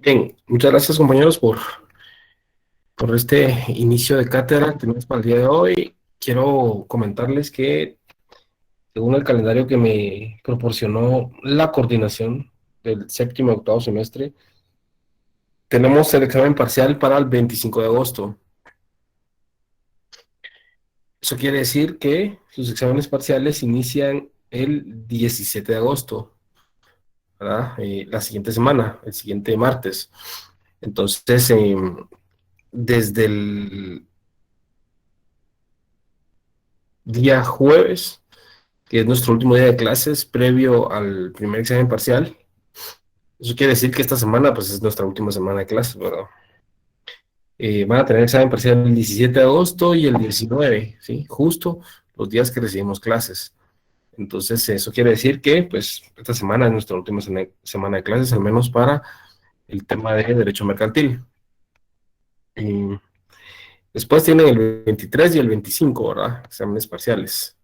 Bien, muchas gracias compañeros por este inicio de cátedra que tenemos para el día de hoy. Quiero comentarles que según el calendario que me proporcionó la coordinación del séptimo y octavo semestre, tenemos el examen parcial para el 25 de agosto. Eso quiere decir que sus exámenes parciales inician el 17 de agosto, ¿verdad? La siguiente semana, el siguiente martes. Entonces, desde el día jueves, que es nuestro último día de clases previo al primer examen parcial. Eso quiere decir que esta semana, pues, es nuestra última semana de clases, ¿verdad? Van a tener examen parcial el 17 de agosto y el 19, ¿sí? Justo los días que recibimos clases. Entonces, eso quiere decir que, pues, esta semana es nuestra última semana de clases, al menos para el tema de derecho mercantil. Y después tienen el 23 y el 25, ¿verdad? Exámenes parciales.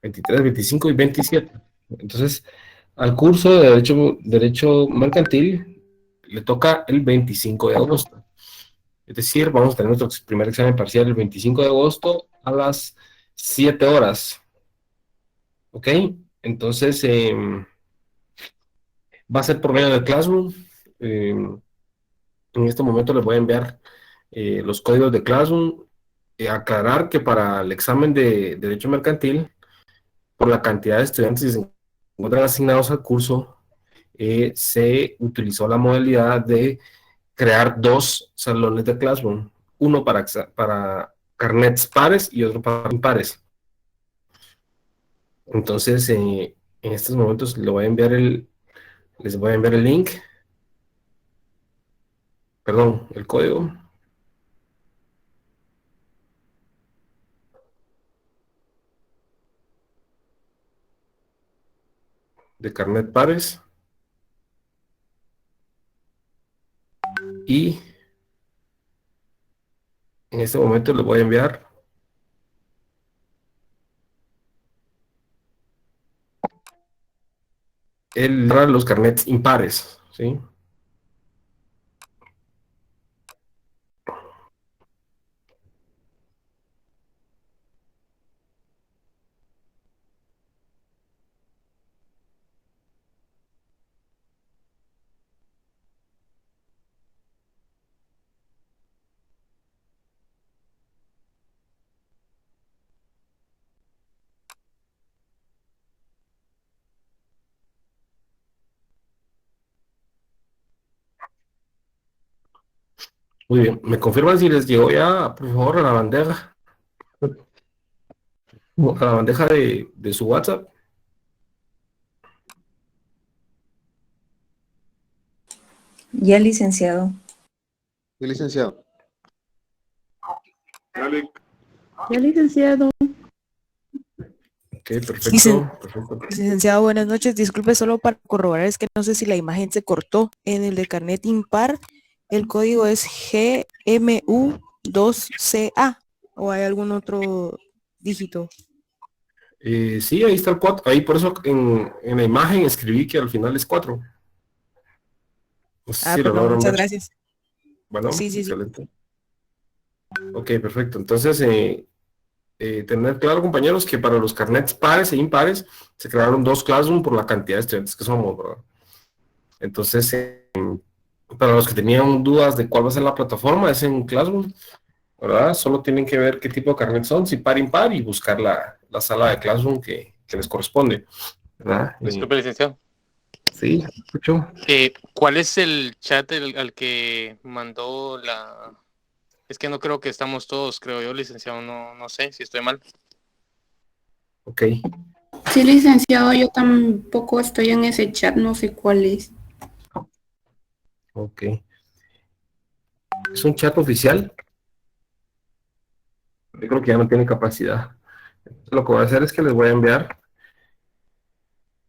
23, 25 y 27. Entonces, al curso de Derecho Mercantil le toca el 25 de agosto. Es decir, vamos a tener nuestro primer examen parcial el 25 de agosto a las 7 horas. ¿Ok? Entonces, va a ser por medio del Classroom. En este momento les voy a enviar los códigos de Classroom. Aclarar que para el examen de Derecho Mercantil, por la cantidad de estudiantes que se encuentran asignados al curso, se utilizó la modalidad de crear dos salones de Classroom, uno para carnets pares y otro para impares. Entonces, en estos momentos les voy a enviar el link, perdón, el código de carnet pares y en este momento les voy a enviar los carnets impares, ¿sí? Muy bien, ¿me confirman si les llegó ya, por favor, a la bandeja de su WhatsApp? Ya, licenciado. Sí, licenciado. Dale. Ya, licenciado. Ok, perfecto, perfecto. Licenciado, buenas noches. Disculpe, solo para corroborar, es que no sé si la imagen se cortó. En el de carnet impar, el código es GMU2CA o hay algún otro dígito. Sí, ahí está el 4. Ahí por eso en la imagen escribí que al final es 4. No sé si lo Perdón, logran muchas ver. gracias. Bueno, Sí. excelente. Ok, perfecto. Entonces, tener claro, compañeros, que para los carnets pares e impares se crearon dos Classroom por la cantidad de estudiantes que somos, ¿verdad? Entonces, para los que tenían dudas de cuál va a ser la plataforma, es en Classroom, ¿verdad? Solo tienen que ver qué tipo de carnet son, si par, impar, y buscar la sala de Classroom que les corresponde, ¿verdad? Disculpe, licenciado. Sí, escucho. ¿Cuál es el chat al que mandó la...? Es que no creo que estamos todos, creo yo, licenciado. No sé si estoy mal. Ok. Sí, licenciado, yo tampoco estoy en ese chat, no sé cuál es. Ok. ¿Es un chat oficial? Yo creo que ya no tiene capacidad. Lo que voy a hacer es que les voy a enviar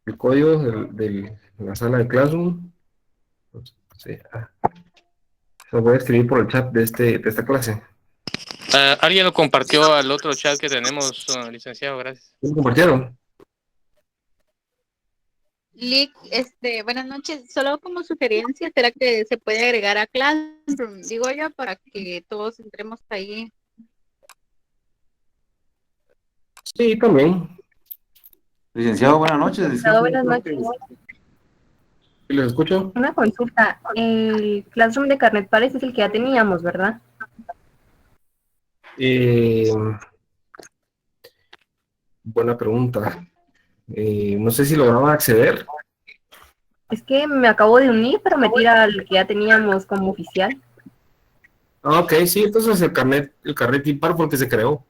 el código de la sala de Classroom. Sí, lo voy a escribir por el chat de esta clase. Alguien lo compartió al otro chat que tenemos, licenciado, gracias. ¿Lo compartieron? Lick, buenas noches. Solo como sugerencia, ¿será que se puede agregar a Classroom? Digo yo, para que todos entremos ahí. Sí, también. Licenciado, buenas noches. Licenciado, Disculpe, buenas creo que- noches. ¿Sí les escucho? Una consulta. El Classroom de Carnet Pares es el que ya teníamos, ¿verdad? Eh, buena pregunta. No sé si lograban acceder. Es que me acabo de unir, pero me tira al que ya teníamos como oficial. Ah, ok, sí, entonces el carnet impar fue el que se creó.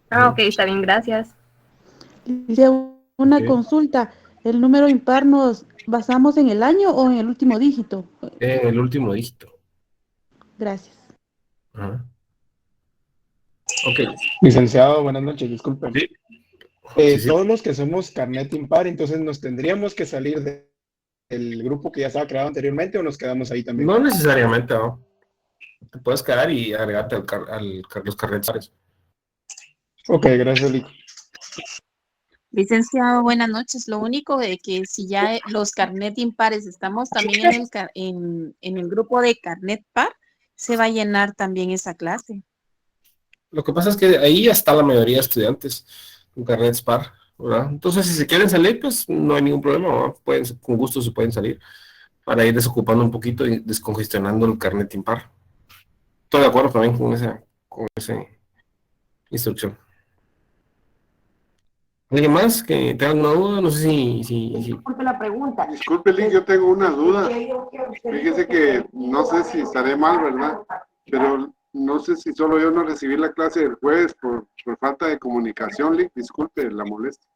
Ah, ok, está bien, gracias. Dice una Ok. consulta, ¿el número impar nos basamos en el año o en el último dígito? El último dígito. Gracias. Ajá. Ok. Licenciado, buenas noches, disculpen. Sí. Sí, sí. Todos los que somos carnet impar, entonces nos tendríamos que salir del grupo que ya estaba creado anteriormente o nos quedamos ahí también. No necesariamente, ¿no? Te puedes quedar y agregarte los carnets pares. Ok, gracias, Lick. Licenciado, buenas noches. Lo único de que si ya los carnet impares estamos también en el grupo de carnet par, se va a llenar también esa clase. Lo que pasa es que ahí ya está la mayoría de estudiantes con carnets par, ¿verdad? Entonces, si se quieren salir, pues no hay ningún problema, ¿verdad? Con gusto se pueden salir para ir desocupando un poquito y descongestionando el carnet impar. Estoy de acuerdo también con esa instrucción. ¿Alguien más que tenga alguna duda? No sé si... Disculpe la pregunta. Disculpe, Lick, yo tengo una duda. Fíjese que no sé si estaré mal, ¿verdad? Pero no sé si solo yo no recibí la clase del jueves por falta de comunicación, Lick. Disculpe la molestia.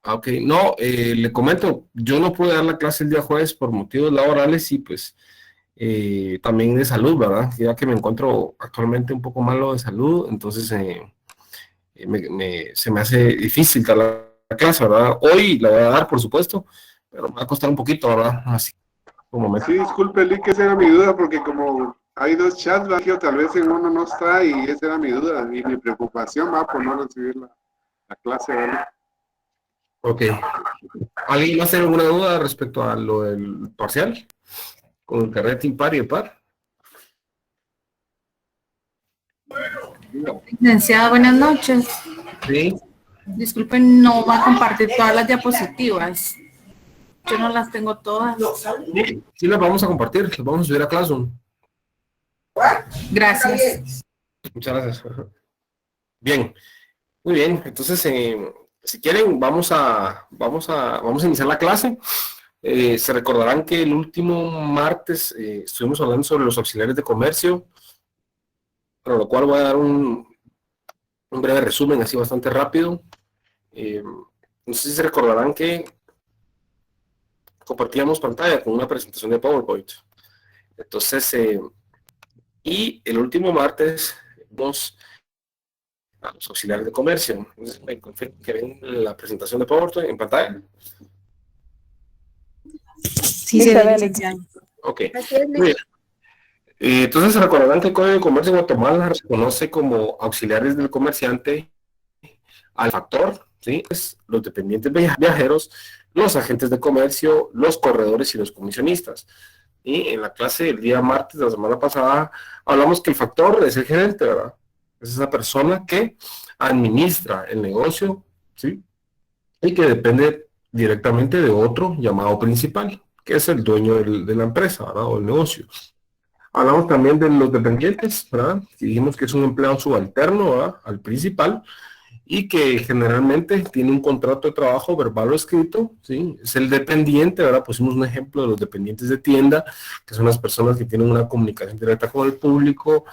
Ah, ok, no, le comento, yo no pude dar la clase el día jueves por motivos laborales y pues también de salud, ¿verdad? Ya que me encuentro actualmente un poco malo de salud, entonces se me hace difícil dar la clase, ¿verdad? Hoy la voy a dar, por supuesto, pero me va a costar un poquito, ¿verdad? Así, un momento. Sí, disculpe, Lick, esa era mi duda, porque como hay dos chats, ¿verdad? Que tal vez en uno no está y esa era mi duda y mi preocupación, va por no recibir la clase, ¿verdad? Ok. ¿Alguien más tiene alguna duda respecto a lo del parcial? Con el carnet impar y el par. Licenciada, buenas noches. Sí. Disculpen, no va a compartir todas las diapositivas. Yo no las tengo todas. Sí, las vamos a compartir, las vamos a subir a Classroom. Gracias. Muchas gracias. Bien, muy bien. Entonces, si quieren, vamos a iniciar la clase. Se recordarán que el último martes estuvimos hablando sobre los auxiliares de comercio, para lo cual voy a dar un breve resumen, así bastante rápido. No sé si se recordarán que compartíamos pantalla con una presentación de PowerPoint. Entonces, y el último martes vimos a los auxiliares de comercio. Entonces, me confirmo que ven la presentación de PowerPoint en pantalla. Sí, se ve, licenciado. Ok. Muy bien. Entonces se recordarán que el Código de Comercio de Guatemala reconoce como auxiliares del comerciante al factor, ¿sí? Los dependientes viajeros, los agentes de comercio, los corredores y los comisionistas. Y en la clase del día martes de la semana pasada hablamos que el factor es el gerente, ¿verdad? Es esa persona que administra el negocio, ¿sí? Y que depende directamente de otro llamado principal, que es el dueño de la empresa, ¿verdad? O el negocio. Hablamos también de los dependientes, ¿verdad? Y dijimos que es un empleado subalterno, ¿verdad? Al principal y que generalmente tiene un contrato de trabajo verbal o escrito, ¿sí? Es el dependiente, ¿verdad? Pusimos un ejemplo de los dependientes de tienda, que son las personas que tienen una comunicación directa con el público,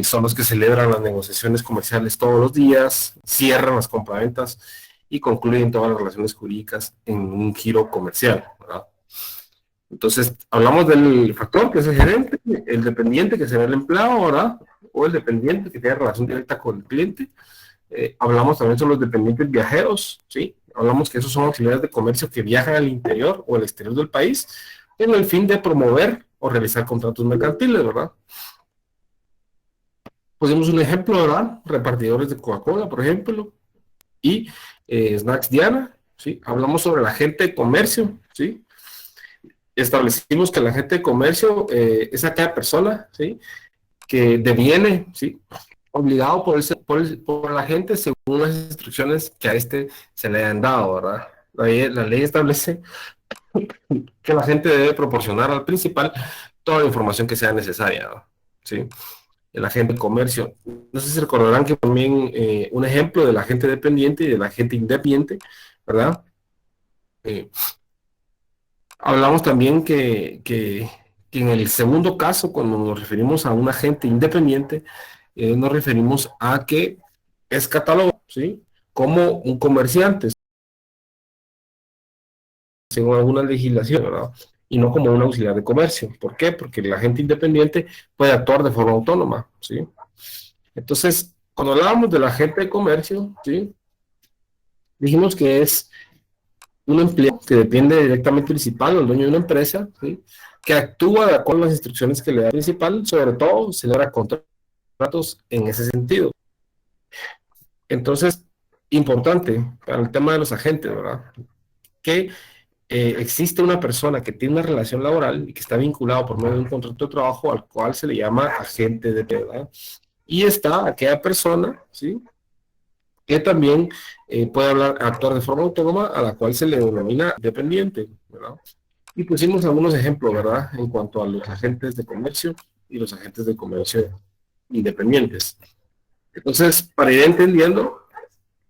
son los que celebran las negociaciones comerciales todos los días, cierran las compraventas y concluyen todas las relaciones jurídicas en un giro comercial, ¿verdad? Entonces, hablamos del factor, que es el gerente, el dependiente, que será el empleado, ¿verdad? O el dependiente, que tiene relación directa con el cliente. Hablamos también sobre los dependientes viajeros, ¿sí? Hablamos que esos son auxiliares de comercio que viajan al interior o al exterior del país con el fin de promover o realizar contratos mercantiles, ¿verdad? Pusimos un ejemplo, ¿verdad? Repartidores de Coca-Cola, por ejemplo, y Snacks Diana, ¿sí? Hablamos sobre el agente de comercio, ¿sí? Establecimos que el agente de comercio es aquella persona, ¿sí?, que deviene, ¿sí?, obligado por la gente según las instrucciones que a este se le han dado, ¿verdad? La ley establece que la gente debe proporcionar al principal toda la información que sea necesaria, ¿no? ¿Sí? El agente de comercio. No sé si recordarán que también un ejemplo del agente dependiente y del agente independiente, ¿verdad? Hablamos también que en el segundo caso, cuando nos referimos a un agente independiente, nos referimos a que es catalogado, ¿sí?, como un comerciante, según alguna legislación, ¿verdad?, y no como un auxiliar de comercio. ¿Por qué? Porque el agente independiente puede actuar de forma autónoma, ¿sí? Entonces, cuando hablábamos del agente de comercio, ¿sí?, dijimos que es un empleado que depende directamente del principal o el dueño de una empresa, ¿sí?, que actúa de acuerdo a las instrucciones que le da el principal, sobre todo celebra contratos en ese sentido. Entonces, importante para el tema de los agentes, ¿verdad?, que existe una persona que tiene una relación laboral y que está vinculado por medio de un contrato de trabajo al cual se le llama agente de ¿verdad? Y está aquella persona, ¿sí?, que también puede actuar de forma autónoma, a la cual se le denomina dependiente, ¿verdad? Y pusimos algunos ejemplos, ¿verdad?, en cuanto a los agentes de comercio y los agentes de comercio independientes. Entonces, para ir entendiendo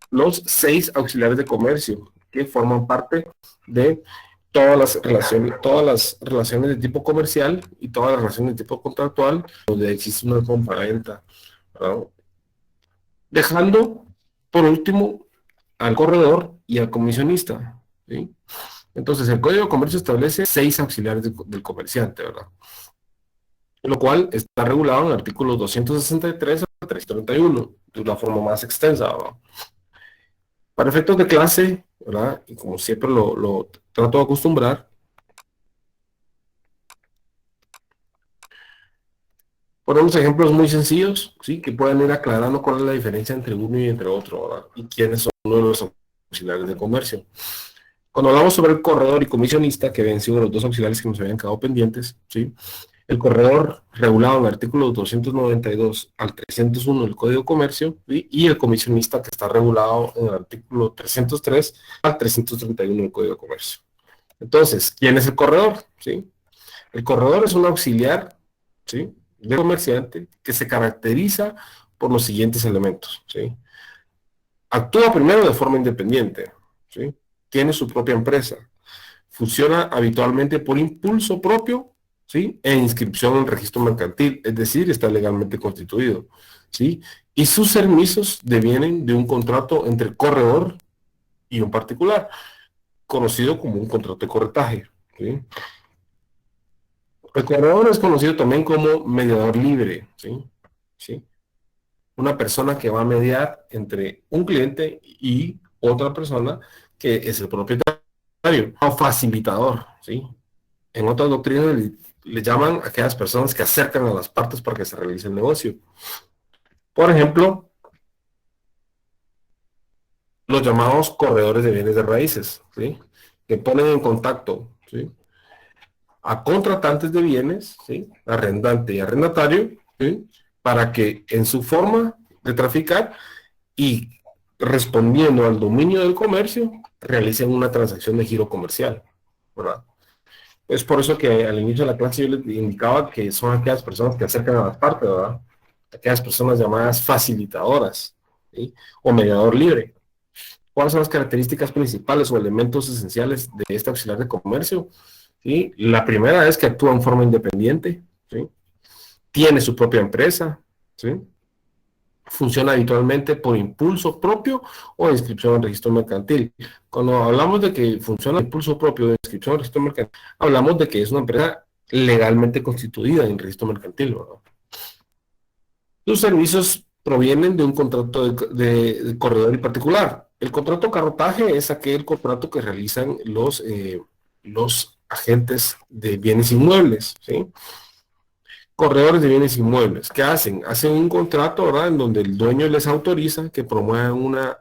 los 6 auxiliares de comercio que forman parte de todas las relaciones de tipo comercial y todas las relaciones de tipo contractual donde existe una compraventa, ¿verdad? Dejando por último al corredor y al comisionista, ¿sí? Entonces el Código de Comercio establece 6 auxiliares del comerciante, ¿verdad?, lo cual está regulado en el artículo 263 al 331 de una forma más extensa, ¿verdad? Para efectos de clase, ¿verdad?, y como siempre lo trato de acostumbrar, ponemos ejemplos muy sencillos, ¿sí?, que pueden ir aclarando cuál es la diferencia entre uno y entre otro, ¿verdad?, y quiénes son uno de los auxiliares de comercio. Cuando hablamos sobre el corredor y comisionista, que habían sido los 2 auxiliares que nos habían quedado pendientes, ¿sí?, el corredor regulado en el artículo 292 al 301 del Código de Comercio, ¿sí?, y el comisionista que está regulado en el artículo 303 al 331 del Código de Comercio. Entonces, ¿quién es el corredor? ¿Sí? El corredor es un auxiliar, ¿sí?, de comerciante que se caracteriza por los siguientes elementos, ¿sí? Actúa primero de forma independiente, ¿sí?, tiene su propia empresa, funciona habitualmente por impulso propio, ¿sí?, e inscripción en el registro mercantil, es decir, está legalmente constituido, ¿sí?, y sus servicios devienen de un contrato entre el corredor y un particular, conocido como un contrato de corretaje, ¿sí? El corredor es conocido también como mediador libre, ¿sí? ¿Sí? Una persona que va a mediar entre un cliente y otra persona que es el propietario, o facilitador, ¿sí? En otras doctrinas le llaman a aquellas personas que acercan a las partes para que se realice el negocio. Por ejemplo, los llamados corredores de bienes de raíces, ¿sí?, que ponen en contacto, ¿sí?, a contratantes de bienes, ¿sí?, arrendante y arrendatario, ¿sí?, para que en su forma de traficar y respondiendo al dominio del comercio, realicen una transacción de giro comercial, ¿verdad? Es por eso que al inicio de la clase yo les indicaba que son aquellas personas que acercan a las partes, ¿verdad?, aquellas personas llamadas facilitadoras, ¿sí?, o mediador libre. ¿Cuáles son las características principales o elementos esenciales de este auxiliar de comercio? ¿Sí? La primera es que actúa en forma independiente, ¿sí?, tiene su propia empresa, ¿sí?, funciona habitualmente por impulso propio o de inscripción en registro mercantil. Cuando hablamos de que funciona por impulso propio de inscripción en registro mercantil, hablamos de que es una empresa legalmente constituida en registro mercantil, ¿verdad? Sus servicios provienen de un contrato de corredor y particular. El contrato de carrotaje es aquel contrato que realizan los agentes de bienes inmuebles, ¿sí? Corredores de bienes inmuebles, ¿qué hacen? Hacen un contrato, ¿verdad?, en donde el dueño les autoriza que promuevan una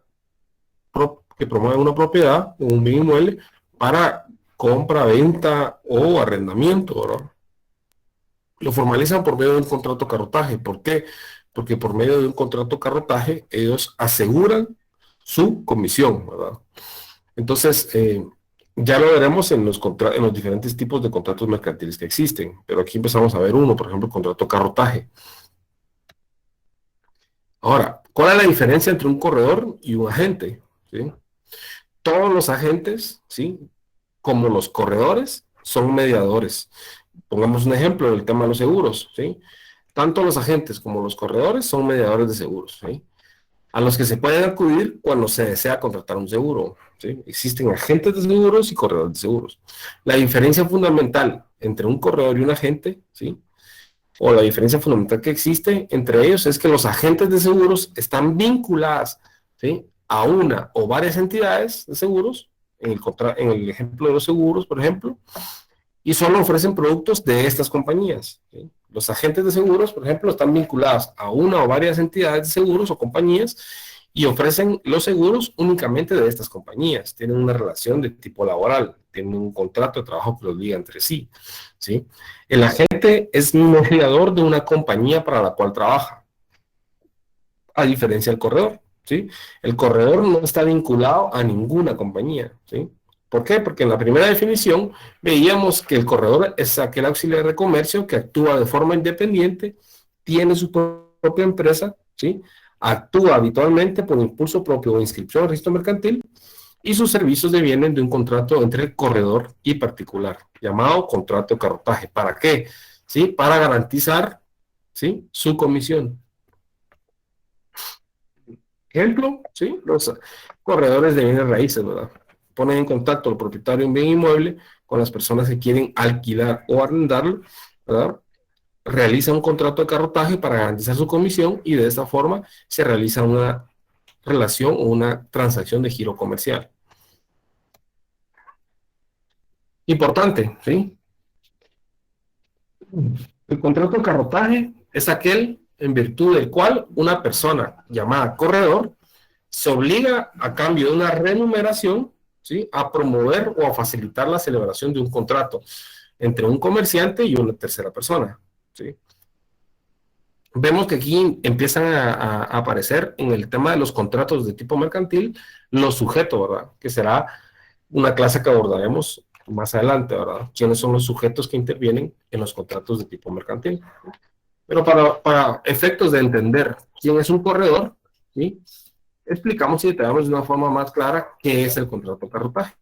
propiedad o un bien inmueble para compra, venta o arrendamiento, ¿verdad? Lo formalizan por medio de un contrato carrotaje. ¿Por qué? Porque por medio de un contrato carrotaje ellos aseguran su comisión, ¿verdad? Entonces, ya lo veremos en los diferentes tipos de contratos mercantiles que existen, pero aquí empezamos a ver uno, por ejemplo, el contrato carrotaje. Ahora, ¿cuál es la diferencia entre un corredor y un agente? ¿Sí? Todos los agentes, ¿sí?, como los corredores, son mediadores. Pongamos un ejemplo del tema de los seguros, ¿sí? Tanto los agentes como los corredores son mediadores de seguros, ¿sí?, a los que se pueden acudir cuando se desea contratar un seguro, ¿sí? Existen agentes de seguros y corredores de seguros. La diferencia fundamental entre un corredor y un agente, ¿sí?, o la diferencia fundamental que existe entre ellos es que los agentes de seguros están vinculadas, ¿sí?, a una o varias entidades de seguros, en el ejemplo de los seguros, por ejemplo, y solo ofrecen productos de estas compañías, ¿sí? Los agentes de seguros, por ejemplo, están vinculados a una o varias entidades de seguros o compañías y ofrecen los seguros únicamente de estas compañías. Tienen una relación de tipo laboral, tienen un contrato de trabajo que los liga entre sí, ¿sí? El agente es mediador de una compañía para la cual trabaja, a diferencia del corredor, ¿sí? El corredor no está vinculado a ninguna compañía, ¿sí? ¿Por qué? Porque en la primera definición veíamos que el corredor es aquel auxiliar de comercio que actúa de forma independiente, tiene su propia empresa, ¿sí?, actúa habitualmente por impulso propio o inscripción al registro mercantil, y sus servicios devienen de un contrato entre corredor y particular, llamado contrato de carrotaje. ¿Para qué? ¿Sí? Para garantizar, ¿sí?, su comisión. Ejemplo, ¿sí?, los corredores de bienes raíces, ¿verdad? Ponen en contacto al propietario de un bien inmueble con las personas que quieren alquilar o arrendarlo, ¿verdad? Realiza un contrato de carrotaje para garantizar su comisión y de esta forma se realiza una relación o una transacción de giro comercial. Importante, ¿sí? El contrato de carrotaje es aquel en virtud del cual una persona llamada corredor se obliga a cambio de una remuneración, ¿sí?, a promover o a facilitar la celebración de un contrato entre un comerciante y una tercera persona, ¿sí? Vemos que aquí empiezan a aparecer en el tema de los contratos de tipo mercantil los sujetos, ¿verdad?, que será una clase que abordaremos más adelante, ¿verdad?, quiénes son los sujetos que intervienen en los contratos de tipo mercantil. Pero para efectos de entender quién es un corredor, ¿sí?, explicamos y detallamos de una forma más clara qué es el contrato de carrotaje.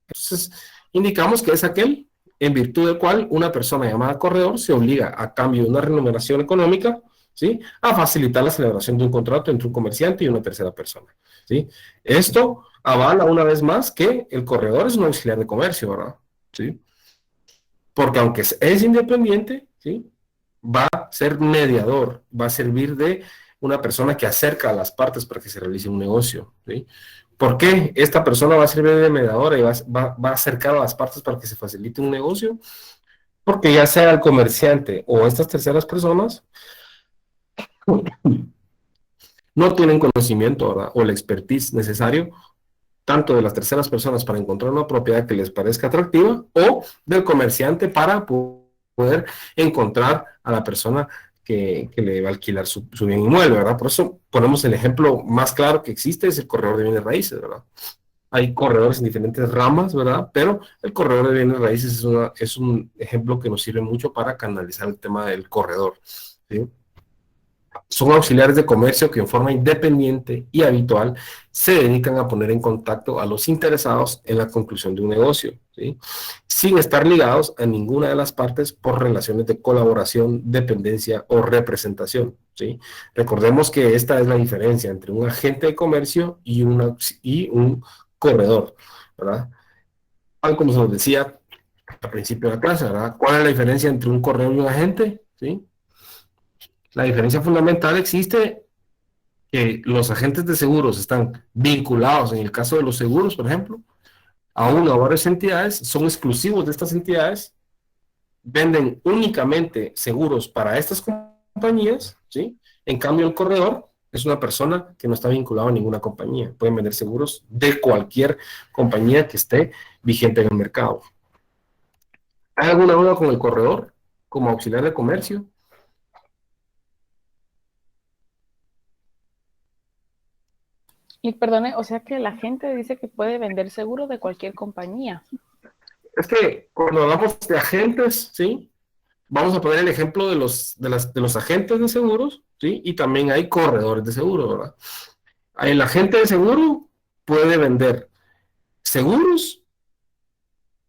Entonces, indicamos que es aquel en virtud del cual una persona llamada corredor se obliga a cambio de una remuneración económica, ¿sí?, a facilitar la celebración de un contrato entre un comerciante y una tercera persona, ¿sí? Esto avala una vez más que el corredor es un auxiliar de comercio, ¿verdad? ¿Sí? Porque aunque es independiente, ¿sí?, va a ser mediador, va a servir de una persona que acerca a las partes para que se realice un negocio, ¿sí? ¿Por qué esta persona va a servir de mediadora y va a acercar a las partes para que se facilite un negocio? Porque ya sea el comerciante o estas terceras personas no tienen conocimiento, ¿verdad?, o el expertise necesario tanto de las terceras personas para encontrar una propiedad que les parezca atractiva o del comerciante para poder encontrar a la persona que le va a alquilar su bien inmueble, ¿verdad? Por eso ponemos el ejemplo más claro que existe, es el corredor de bienes raíces, ¿verdad? Hay corredores en diferentes ramas, ¿verdad? Pero el corredor de bienes raíces es un ejemplo que nos sirve mucho para canalizar el tema del corredor, ¿sí? Son auxiliares de comercio que en forma independiente y habitual se dedican a poner en contacto a los interesados en la conclusión de un negocio, ¿sí?, sin estar ligados a ninguna de las partes por relaciones de colaboración, dependencia o representación, ¿sí? Recordemos que esta es la diferencia entre un agente de comercio y un corredor, ¿verdad? Tal como se nos decía al principio de la clase, ¿verdad? ¿Cuál es la diferencia entre un corredor y un agente? ¿Sí? La diferencia fundamental existe que los agentes de seguros están vinculados, en el caso de los seguros, por ejemplo, a una o varias entidades, son exclusivos de estas entidades, venden únicamente seguros para estas compañías, ¿sí? En cambio, el corredor es una persona que no está vinculada a ninguna compañía. Pueden vender seguros de cualquier compañía que esté vigente en el mercado. ¿Hay alguna duda con el corredor como auxiliar de comercio? Y perdone, o sea que la gente dice que puede vender seguro de cualquier compañía. Es que cuando hablamos de agentes, ¿sí? Vamos a poner el ejemplo de los agentes de seguros, ¿sí? Y también hay corredores de seguros, ¿verdad? El agente de seguro puede vender seguros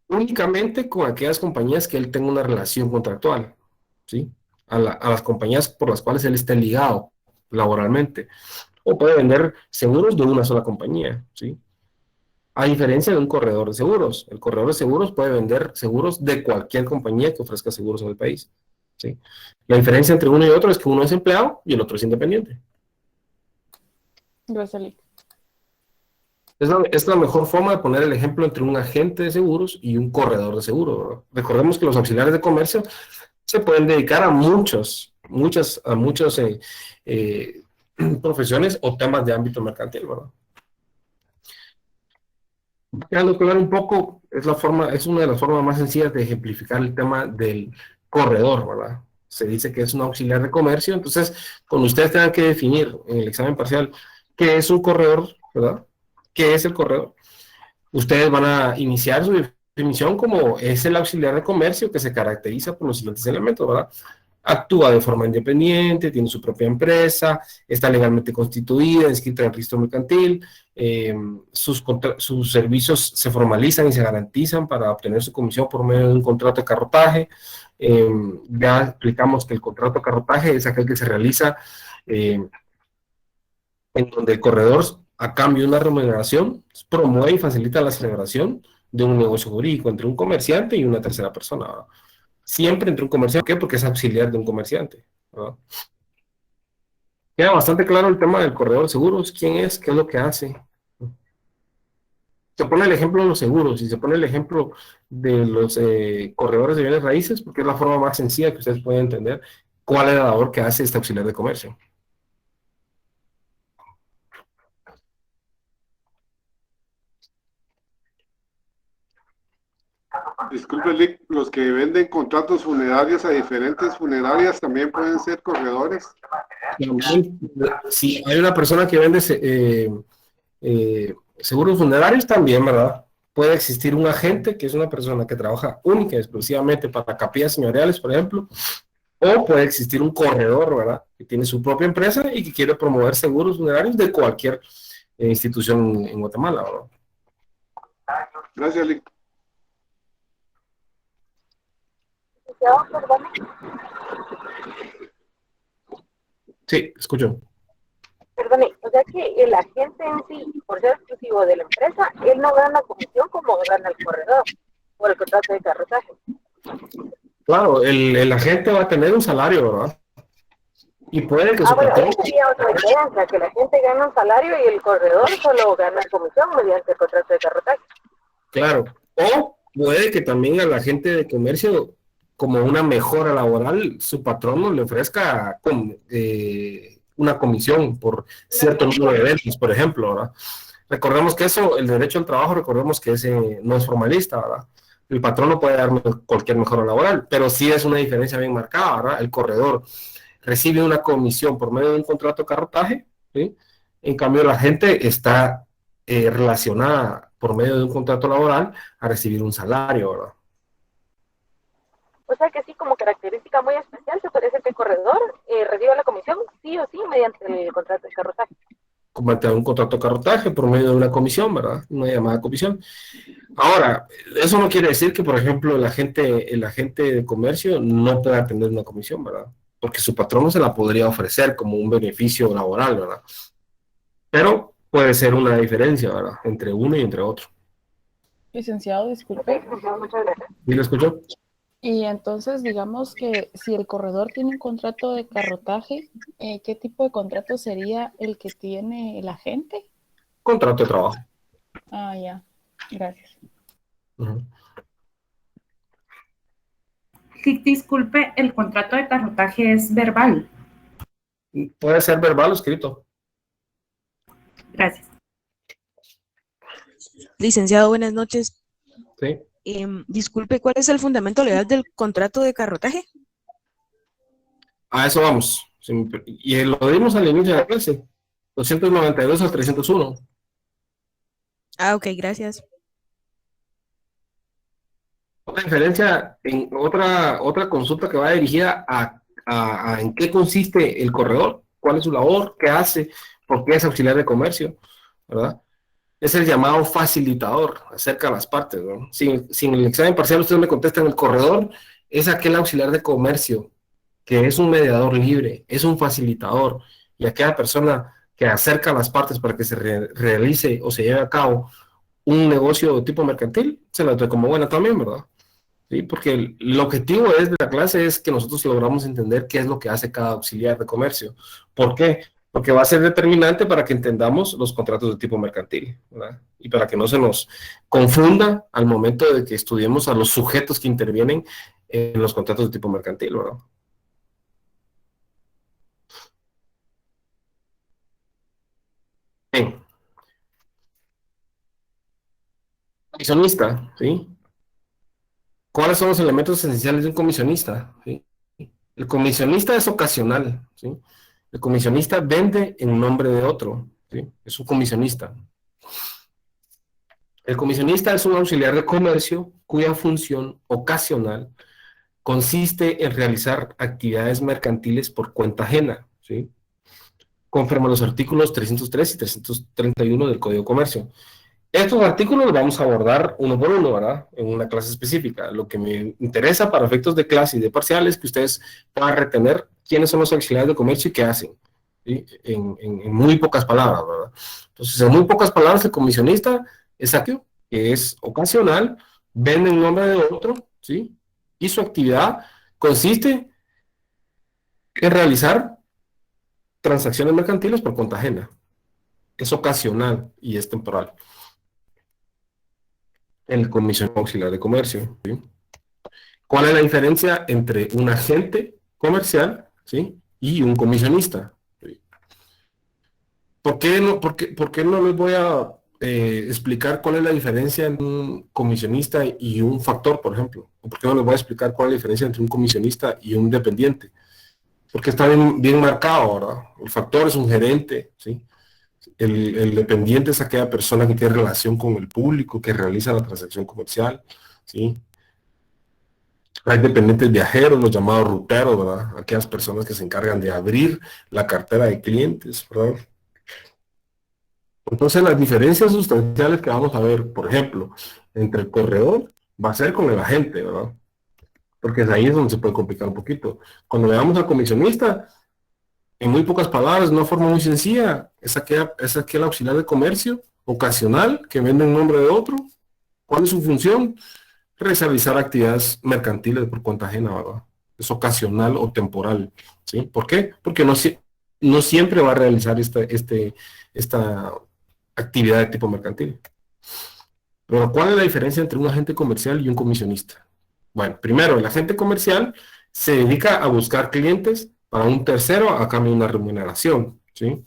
únicamente con aquellas compañías que él tenga una relación contractual, ¿sí? A las compañías por las cuales él esté ligado laboralmente. O puede vender seguros de una sola compañía, ¿sí? A diferencia de un corredor de seguros. El corredor de seguros puede vender seguros de cualquier compañía que ofrezca seguros en el país, ¿sí? La diferencia entre uno y otro es que uno es empleado y el otro es independiente. Gracias, Lick. Es la mejor forma de poner el ejemplo entre un agente de seguros y un corredor de seguros, ¿verdad? Recordemos que los auxiliares de comercio se pueden dedicar a muchas profesiones o temas de ámbito mercantil, ¿verdad? Quedando claro un poco, es una de las formas más sencillas de ejemplificar el tema del corredor, ¿verdad? Se dice que es un auxiliar de comercio, entonces, cuando ustedes tengan que definir en el examen parcial qué es un corredor, ¿verdad? ¿Qué es el corredor? Ustedes van a iniciar su definición como es el auxiliar de comercio que se caracteriza por los siguientes elementos, ¿verdad? Actúa de forma independiente, tiene su propia empresa, está legalmente constituida, inscrita en el registro mercantil, sus servicios se formalizan y se garantizan para obtener su comisión por medio de un contrato de carrotaje. Ya explicamos que el contrato de carrotaje es aquel que se realiza en donde el corredor, a cambio de una remuneración, promueve y facilita la celebración de un negocio jurídico entre un comerciante y una tercera persona, ¿verdad? Siempre entre un comerciante. ¿Por qué? Porque es auxiliar de un comerciante, ¿verdad? Queda bastante claro el tema del corredor de seguros, quién es, qué es lo que hace. Se pone el ejemplo de los seguros y se pone el ejemplo de los corredores de bienes raíces, porque es la forma más sencilla que ustedes pueden entender cuál es la labor que hace este auxiliar de comercio. Disculpe, Lick, los que venden contratos funerarios a diferentes funerarias también pueden ser corredores. También, si hay una persona que vende seguros funerarios, también, ¿verdad? Puede existir un agente, que es una persona que trabaja única y exclusivamente para capillas señoriales, por ejemplo, o puede existir un corredor, ¿verdad? Que tiene su propia empresa y que quiere promover seguros funerarios de cualquier institución en Guatemala, ¿verdad? Gracias, Lick. Sí, escucho. Perdone, o sea que el agente en sí, por ser exclusivo de la empresa, él no gana comisión como gana el corredor por el contrato de carrotaje. Claro, el agente va a tener un salario, ¿verdad? Y puede que su Bueno, patrón... ahí sería otra diferencia, que la gente gana un salario y el corredor solo gana comisión mediante el contrato de carrotaje. Claro, o puede que también a la gente de comercio, como una mejora laboral, su patrono le ofrezca una comisión por cierto número de ventas, por ejemplo, ¿verdad? Recordemos que eso, el derecho al trabajo, recordemos que ese no es formalista, ¿verdad? El patrono puede darme cualquier mejora laboral, pero sí es una diferencia bien marcada, ¿verdad? El corredor recibe una comisión por medio de un contrato de carrotaje, ¿sí? En cambio, la gente está relacionada por medio de un contrato laboral a recibir un salario, ¿verdad? O sea que sí, como característica muy especial, se puede decir que el corredor reciba la comisión sí o sí mediante el contrato de carrotaje. Como un contrato de carrotaje por medio de una comisión, ¿verdad? Una llamada comisión. Ahora, eso no quiere decir que, por ejemplo, el agente de comercio no pueda tener una comisión, ¿verdad? Porque su patrono se la podría ofrecer como un beneficio laboral, ¿verdad? Pero puede ser una diferencia, ¿verdad? Entre uno y entre otro. Licenciado, disculpe. Muchas gracias. ¿Sí lo escuchó? Y entonces, digamos que si el corredor tiene un contrato de carrotaje, ¿qué tipo de contrato sería el que tiene el agente? Contrato de trabajo. Ah, ya. Gracias. Disculpe, el contrato de carrotaje es verbal. Puede ser verbal o escrito. Gracias. Licenciado, buenas noches. Sí. Disculpe, ¿cuál es el fundamento legal del contrato de carrotaje? A eso vamos. Y lo dimos al inicio de la clase. 292 al 301. Ah, ok, gracias. Otra diferencia, en otra consulta que va dirigida a en qué consiste el corredor, cuál es su labor, qué hace, por qué es auxiliar de comercio, ¿verdad? Es el llamado facilitador, acerca a las partes, ¿no? Sin el examen parcial ustedes me contestan, el corredor es aquel auxiliar de comercio que es un mediador libre, es un facilitador, y aquella persona que acerca a las partes para que se realice o se lleve a cabo un negocio de tipo mercantil, se la doy como buena también, ¿verdad? Sí, porque el objetivo de la clase es que nosotros logramos entender qué es lo que hace cada auxiliar de comercio. ¿Por qué? Porque va a ser determinante para que entendamos los contratos de tipo mercantil, ¿verdad? Y para que no se nos confunda al momento de que estudiemos a los sujetos que intervienen en los contratos de tipo mercantil, ¿verdad? Bien. Comisionista, ¿sí? ¿Cuáles son los elementos esenciales de un comisionista? ¿Sí? El comisionista es ocasional, ¿sí? El comisionista vende en nombre de otro, ¿sí? Es un comisionista. El comisionista es un auxiliar de comercio cuya función ocasional consiste en realizar actividades mercantiles por cuenta ajena, ¿sí? Conforme a los artículos 303 y 331 del Código de Comercio. Estos artículos los vamos a abordar uno por uno, ¿verdad? En una clase específica. Lo que me interesa para efectos de clase y de parciales es que ustedes puedan retener quiénes son los auxiliares de comercio y qué hacen, ¿sí? En muy pocas palabras, ¿verdad? Entonces, en muy pocas palabras, el comisionista es aquello que es ocasional, vende en nombre de otro, ¿sí? Y su actividad consiste en realizar transacciones mercantiles por cuenta ajena. Es ocasional y es temporal. El comisionado auxiliar de comercio, ¿sí? ¿Cuál es la diferencia entre un agente comercial, ¿sí? Y un comisionista? ¿Sí? ¿Por qué no les voy a explicar cuál es la diferencia entre un comisionista y un factor, por ejemplo? ¿O por qué no les voy a explicar cuál es la diferencia entre un comisionista y un dependiente? Porque está bien marcado, ¿verdad? El factor es un gerente, ¿sí? El dependiente es aquella persona que tiene relación con el público, que realiza la transacción comercial, ¿sí? Hay dependientes viajeros, los llamados ruteros, ¿verdad? Aquellas personas que se encargan de abrir la cartera de clientes, ¿verdad? Entonces, las diferencias sustanciales que vamos a ver, por ejemplo, entre el corredor, va a ser con el agente, ¿verdad? Porque ahí es donde se puede complicar un poquito. Cuando veamos al comisionista, en muy pocas palabras, de una forma muy sencilla, es aquel auxiliar de comercio ocasional que vende en nombre de otro. ¿Cuál es su función? Realizar actividades mercantiles por cuenta ajena, ¿verdad? Es ocasional o temporal, ¿sí? ¿Por qué? Porque no siempre va a realizar esta actividad de tipo mercantil. Pero ¿cuál es la diferencia entre un agente comercial y un comisionista? Bueno, primero, el agente comercial se dedica a buscar clientes para un tercero a cambio de una remuneración, ¿sí?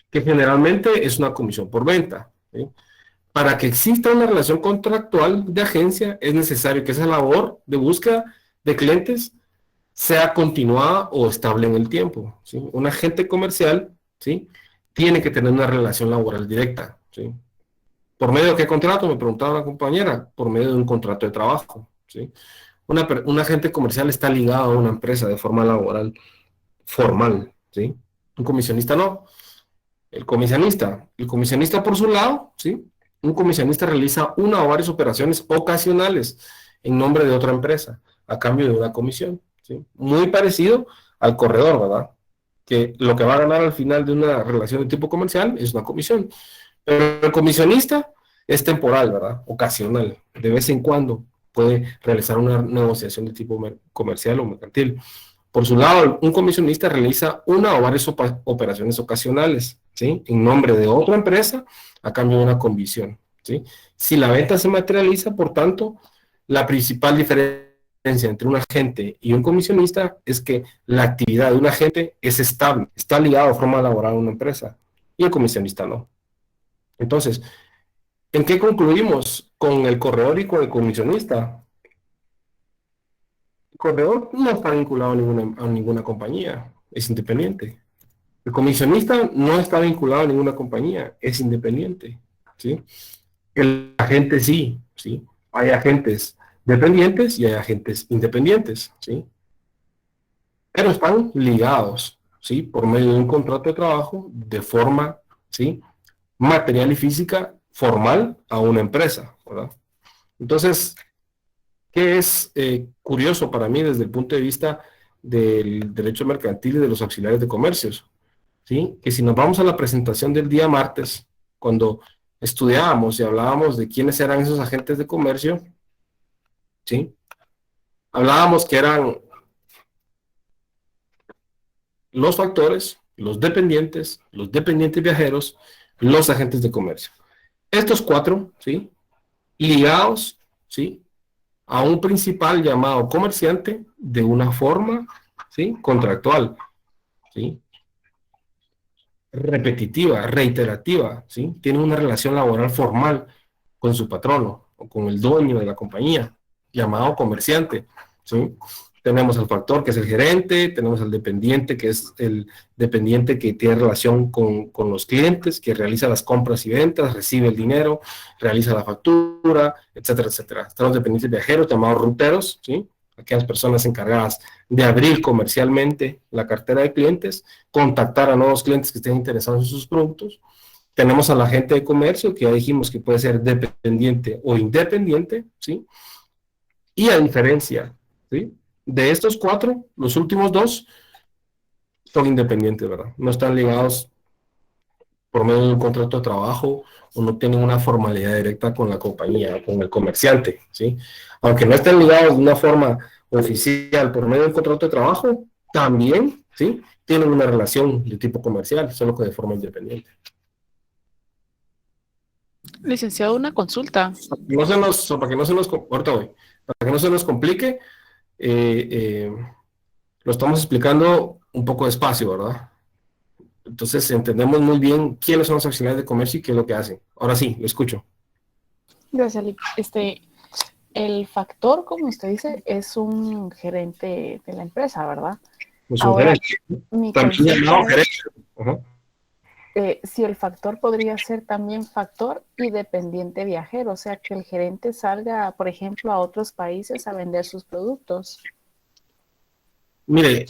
Que generalmente es una comisión por venta, ¿sí? Para que exista una relación contractual de agencia, es necesario que esa labor de búsqueda de clientes sea continuada o estable en el tiempo, ¿sí? Un agente comercial, ¿sí? Tiene que tener una relación laboral directa, ¿sí? ¿Por medio de qué contrato? Me preguntaba la compañera. Por medio de un contrato de trabajo, ¿sí? Un agente comercial está ligado a una empresa de forma laboral formal, ¿sí? Un comisionista no. El comisionista por su lado, ¿sí? Un comisionista realiza una o varias operaciones ocasionales en nombre de otra empresa, a cambio de una comisión, ¿sí? Muy parecido al corredor, ¿verdad? Que lo que va a ganar al final de una relación de tipo comercial es una comisión. Pero el comisionista es temporal, ¿verdad? Ocasional. De vez en cuando puede realizar una negociación de tipo comercial o mercantil. Por su lado, un comisionista realiza una o varias operaciones ocasionales, ¿sí? En nombre de otra empresa a cambio de una comisión, ¿sí? Si la venta se materializa, por tanto, la principal diferencia entre un agente y un comisionista es que la actividad de un agente es estable, está ligado de forma laboral a una empresa, y el comisionista no, Entonces, ¿en qué concluimos con el corredor y con el comisionista? El corredor no está vinculado a ninguna compañía, es independiente. El comisionista no está vinculado a ninguna compañía, es independiente, ¿sí? El agente sí, ¿sí? Hay agentes dependientes y hay agentes independientes, ¿sí? Pero están ligados, ¿sí? Por medio de un contrato de trabajo de forma, ¿sí? Material y física formal a una empresa, ¿verdad? Entonces, ¿qué es curioso para mí desde el punto de vista del derecho mercantil y de los auxiliares de comercios? ¿Sí? Que si nos vamos a la presentación del día martes, cuando estudiábamos y hablábamos de quiénes eran esos agentes de comercio, ¿sí? Hablábamos que eran los factores, los dependientes viajeros, los agentes de comercio. Estos cuatro, ¿sí? Ligados, ¿sí? A un principal llamado comerciante de una forma, ¿sí? Contractual, ¿sí? Repetitiva, reiterativa, ¿sí? Tiene una relación laboral formal con su patrono o con el dueño de la compañía, llamado comerciante, ¿sí? Tenemos al factor, que es el gerente, tenemos al dependiente, que es el dependiente que tiene relación con los clientes, que realiza las compras y ventas, recibe el dinero, realiza la factura, etcétera, etcétera. Están los dependientes viajeros, llamados ruteros, ¿sí? Aquellas personas encargadas de abrir comercialmente la cartera de clientes, contactar a nuevos clientes que estén interesados en sus productos. Tenemos al agente de comercio, que ya dijimos que puede ser dependiente o independiente, ¿sí? Y a diferencia, ¿sí? De estos cuatro, los últimos dos son independientes, ¿verdad? No están ligados por medio de un contrato de trabajo o no tienen una formalidad directa con la compañía, con el comerciante, ¿sí? Aunque no estén ligados de una forma oficial por medio de un contrato de trabajo, también, ¿sí? Tienen una relación de tipo comercial, solo que de forma independiente. Licenciado, una consulta. Para que no se nos, ahorita voy, para que no se nos complique, lo estamos explicando un poco despacio, ¿verdad? Entonces entendemos muy bien quiénes son los auxiliares de comercio y qué es lo que hacen. Ahora sí, lo escucho. Gracias, Lic. El factor, como usted dice, es un gerente de la empresa, ¿verdad? Es un Ahora, gerente. mi También consulta llamado es, gerente. Ajá. si el factor podría ser también factor y dependiente viajero, o sea, que el gerente salga, por ejemplo, a otros países a vender sus productos. Mire,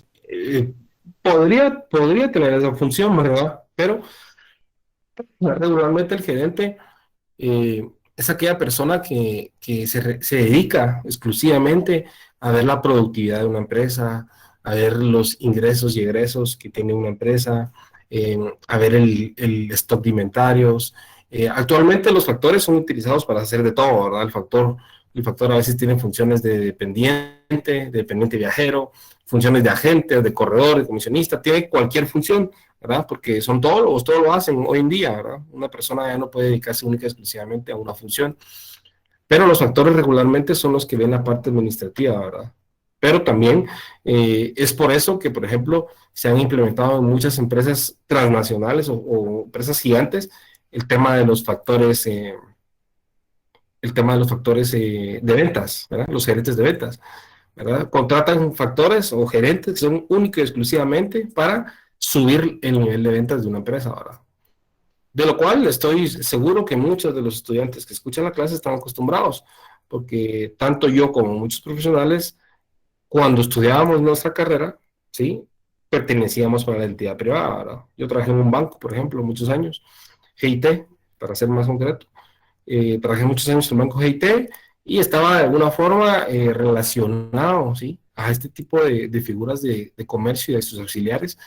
podría tener esa función, ¿verdad? Pero regularmente el gerente es aquella persona que se dedica exclusivamente a ver la productividad de una empresa, a ver los ingresos y egresos que tiene una empresa, a ver el stock de inventarios. Actualmente los factores son utilizados para hacer de todo, ¿verdad? El factor a veces tiene funciones de dependiente viajero, funciones de agente, de corredor, de comisionista, tiene cualquier función, ¿verdad? Porque son todos lo hacen hoy en día, ¿verdad? Una persona ya no puede dedicarse única y exclusivamente a una función, pero los factores regularmente son los que ven la parte administrativa, ¿verdad? Pero también es por eso que, por ejemplo, se han implementado en muchas empresas transnacionales o empresas gigantes el tema de los factores, de ventas, ¿verdad? Los gerentes de ventas, ¿verdad? Contratan factores o gerentes que son únicos y exclusivamente para subir el nivel de ventas de una empresa, ¿verdad? De lo cual estoy seguro que muchos de los estudiantes que escuchan la clase están acostumbrados, porque tanto yo como muchos profesionales, cuando estudiábamos nuestra carrera, ¿sí? Pertenecíamos a la entidad privada, ¿verdad? Yo trabajé en un banco, por ejemplo, muchos años, GIT, para ser más concreto. Trabajé muchos años en el banco GIT y estaba de alguna forma relacionado, ¿sí? A este tipo de figuras de comercio y de sus auxiliares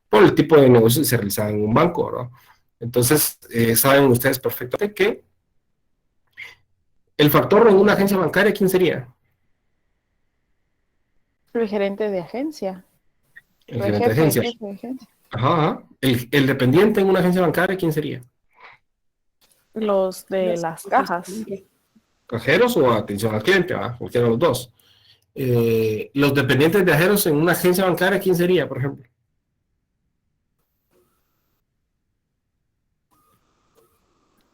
por el tipo de negocios que se realizaban en un banco, ¿verdad? Entonces, saben ustedes perfectamente que el factor en una agencia bancaria, ¿quién sería? El gerente de agencia. El gerente de agencia. Jefe de agencia. Ajá. El dependiente en una agencia bancaria, ¿quién sería? Los de las cajas. Cajeros o atención al cliente, ¿verdad? Cualquiera de los dos. Los dependientes viajeros en una agencia bancaria, ¿quién sería, por ejemplo?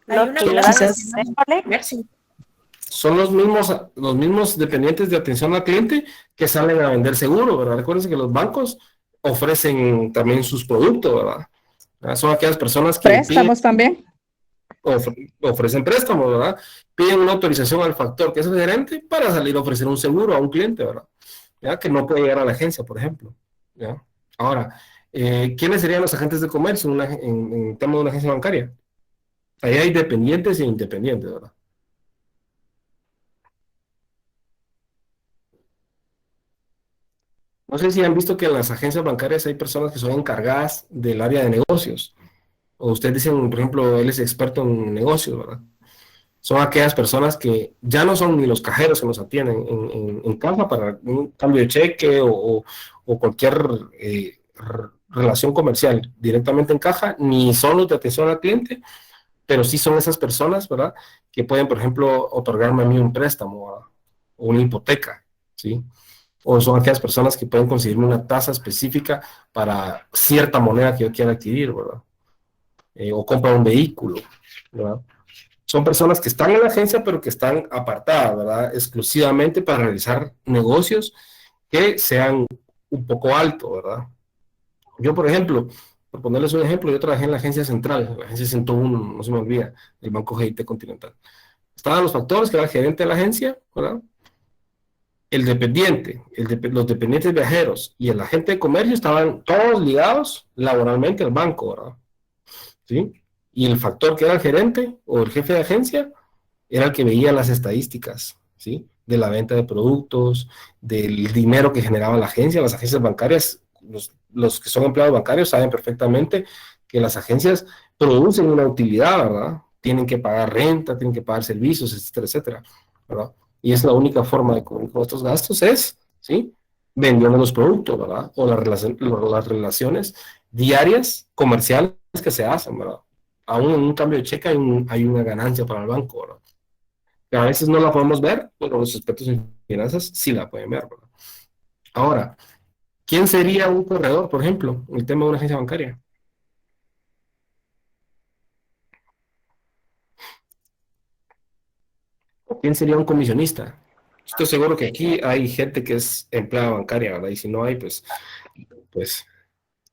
Hay una Quizás- Son los mismos dependientes de atención al cliente que salen a vender seguro, ¿verdad? Recuerden que los bancos ofrecen también sus productos, ¿verdad? Son aquellas personas que Préstamos también. ofrecen préstamos, ¿verdad? Piden una autorización al factor que es el gerente para salir a ofrecer un seguro a un cliente, ¿verdad? ¿Ya? Que no puede llegar a la agencia, por ejemplo. ¿Ya? Ahora, ¿quiénes serían los agentes de comercio en tema de una agencia bancaria? Ahí hay dependientes e independientes, ¿verdad? No sé si han visto que en las agencias bancarias hay personas que son encargadas del área de negocios. O ustedes dicen, por ejemplo, él es experto en negocios, ¿verdad? Son aquellas personas que ya no son ni los cajeros que nos atienden en casa para un cambio de cheque o cualquier relación comercial directamente en caja, ni son los de atención al cliente, pero sí son esas personas, ¿verdad? Que pueden, por ejemplo, otorgarme a mí un préstamo, ¿verdad? O una hipoteca, ¿sí? O son aquellas personas que pueden conseguirme una tasa específica para cierta moneda que yo quiera adquirir, ¿verdad? O compra un vehículo, ¿verdad? Son personas que están en la agencia, pero que están apartadas, ¿verdad? Exclusivamente para realizar negocios que sean un poco altos, ¿verdad? Yo, por ejemplo, por ponerles un ejemplo, yo trabajé en la agencia central, la agencia 101, no se me olvida, el Banco GIT Continental. Estaban los factores, que era el gerente de la agencia, ¿verdad? El dependiente, los dependientes viajeros y el agente de comercio estaban todos ligados laboralmente al banco, ¿verdad? ¿Sí? Y el factor que era el gerente o el jefe de agencia era el que veía las estadísticas, ¿sí? De la venta de productos, del dinero que generaba la agencia. Las agencias bancarias, los que son empleados bancarios saben perfectamente que las agencias producen una utilidad, ¿verdad? Tienen que pagar renta, tienen que pagar servicios, etcétera, etcétera, ¿verdad? Y es la única forma de cubrir estos gastos es, ¿sí? Vendiendo los productos, ¿verdad? O las relaciones diarias, comerciales que se hacen, ¿verdad? Aún en un cambio de cheque hay una ganancia para el banco, ¿verdad? Que a veces no la podemos ver, pero los expertos en finanzas sí la pueden ver, ¿verdad? Ahora, ¿quién sería un corredor, por ejemplo, en el tema de una agencia bancaria? ¿Quién sería un comisionista? Estoy seguro que aquí hay gente que es empleada bancaria, ¿verdad? Y si no hay, pues